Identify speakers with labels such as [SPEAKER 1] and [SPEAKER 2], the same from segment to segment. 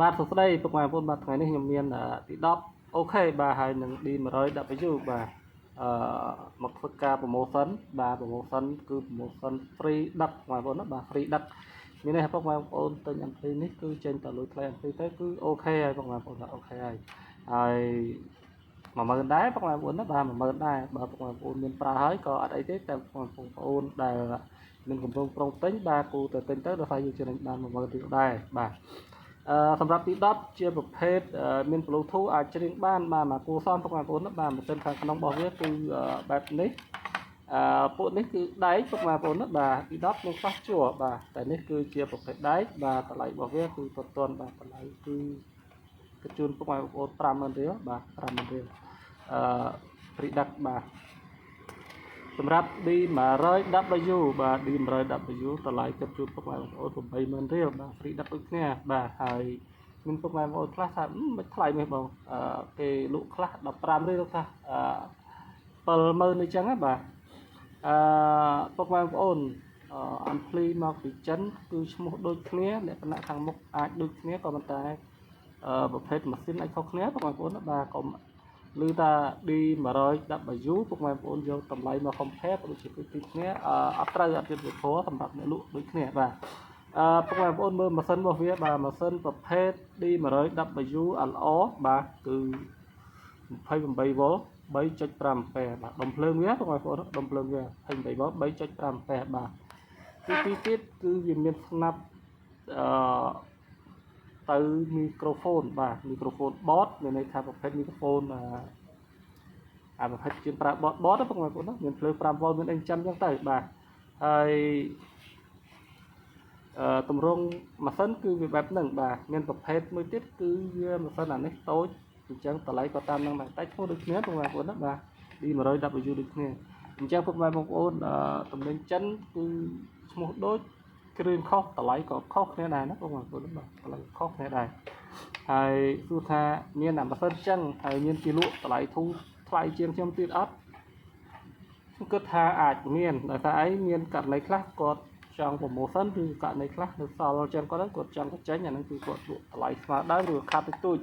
[SPEAKER 1] បាទសួស្តីពុកម៉ែបងប្អូនបាទថ្ងៃនេះខ្ញុំមានទី10អូខេបាទហើយនឹង D100W បាទមកធ្វើការ promotion បាទ promotion គឺ promotion free 10បងប្អូនណាបាទ free 10មាននេះពុកម៉ែបងប្អូនទិញ ampli នេះគឺចេញទៅលុយថ្លៃ ampli ទៅគឺអូខេហើយពុកម៉ែបងប្អូនអូខេហើយ10000ដែរពុកម៉ែបងប្អូនណាបាទ10000ដែរបើពុកម៉ែបងប្អូនមានប្រើហើយក៏អត់អីទេតែបងប្អូនដែលមានកំពុងប្រុងទិញបាទគូទៅទិញទៅដល់ហើយយើងចំណេញបាន10000ទៀតដែរបាទសម្រាប់ទី10ជាប្រភេទមាន Bluetooth អាចច្រៀងបានបាទមកគួរសមពុកម៉ែបងប្អូនណាបាទម៉ាស៊ីនខាងក្នុងរបស់វាគឺបែបនេះពួកនេះគឺដែកពុកម៉ែបងប្អូនណាបាទទី10មានខ្លះជួរបាទតែនេះគឺជាប្រភេទដែកបាទតម្លៃរបស់វាគឺតតន់បាទតម្លៃគឺជូនពុកម៉ែបងប្អូន50000រៀលបាទ50000រៀលfree ដឹកបាទសម្រាប់ D100W បាទ D100W តម្លៃគិតជូនពុកម៉ែបងប្អូន80000រៀលបាទ free ដឹកដូចគ្នាបាទហើយមានពុកម៉ែបងប្អូនខ្លះថាមិនថ្លៃមែនបងគេលក់ខ្លះ15រៀលខ្លះ70000អញ្ចឹងណាបាទពុកម៉ែបងប្អូនampli មកពីចិនគឺឈ្មោះដូចគ្នាលក្ខណៈខាងមុខអាចដូចគ្នាក៏ប៉ុន្តែប្រភេទម៉ាស៊ីនអាចខុសគ្នាពុកម៉ែបងប្អូនបាទកុំឬថា D100W ពុកម៉ែបងប្អូនយកតម្លៃមក compare ដូចជាទីគ្នាអត់ត្រូវអត់យុត្តិធម៌សម្រាប់អ្នកលក់ដូចគ្នាបាទពុកម៉ែបងប្អូនមើលម៉ាស៊ីនរបស់វាបាទម៉ាស៊ីនប្រភេទ D100W LR បាទគឺ28V 3.5 ampere បាទដុំភ្លើងវាពុកម៉ែបងប្អូនដុំភ្លើងវា28V 3.5 ampere បាទទីទៀតគឺវាមានស្នាប់ទៅមីក្រូហ្វូនបាទមីក្រូហ្វូនបតមានន័យថាប្រភេទមីក្រូហ្វូនប្រភេទជាប្រើបតពុកម៉ែបងប្អូនណាមានភ្លើង 5V មានអីចាំចឹងទៅបាទហើយតម្រង់ម៉ាស៊ីនគឺវាបែបហ្នឹងបាទមានប្រភេទមួយទៀតគឺវាម៉ាស៊ីនអានេះតូចអញ្ចឹងតម្លៃក៏តាមនឹងដែរតែឈ្មោះដូចគ្នាពុកម៉ែបងប្អូនណាបាទ D100W ដូចគ្នាអញ្ចឹងពុកម៉ែបងប្អូនតំណែងចិនគឺឈ្មោះដូចគ្រឿងខុសតម្លៃក៏ខុសគ្នាដែរណាពុកម៉ែបងប្អូនបាទតម្លៃខុសគ្នាដែរហើយគឺថាមានអាម៉ាស៊ីនចឹងហើយមានគេលក់តម្លៃធូរថ្លៃជាងខ្ញុំទៀតអត់ខ្ញុំគិតថាអាចមានដោយសារអីមានករណីខ្លះគាត់ចង់ promotion ឬករណីខ្លះនៅសល់ចឹងគាត់ចង់បញ្ចេញអាហ្នឹងគឺគាត់លក់តម្លៃស្មើដើមឬខាត់តិចតួច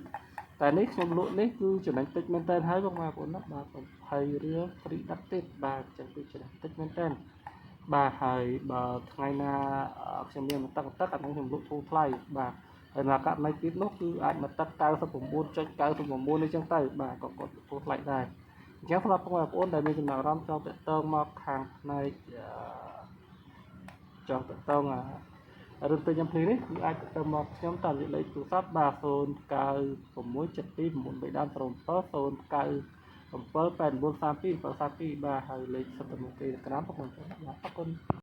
[SPEAKER 1] តែនេះខ្ញុំលក់នេះគឺចំណេញតិចមែនតើហើយបងប្អូនណាបាទ20រៀលព្រីដាក់ទៀតបាទចឹងគឺចំណេញតិចមែនតើបាទហើយបើថ្ងៃណាខ្ញុំមានមកទឹកអាហ្នឹងខ្ញុំលក់ធូរថ្លៃបាទហើយមកករណីទៀតនោះគឺអាចមកទឹក 99.99 នេះចឹងទៅបាទក៏គាត់ធូរថ្លៃដែរអញ្ចឹងសម្រាប់បងប្អូនដែលមានចំណាប់អារម្មណ៍ចង់តាក់ទងមកខាងផ្នែកចង់តាក់ទងរឿងពេញអំភ្លីនេះគឺអាចទៅមកខ្ញុំតាមលេខទូរស័ព្ទបាទ0967208937 0978932 បាទហើយលេខសុទ្ធតែមក Telegram បងប្អូនបាទអរគុណ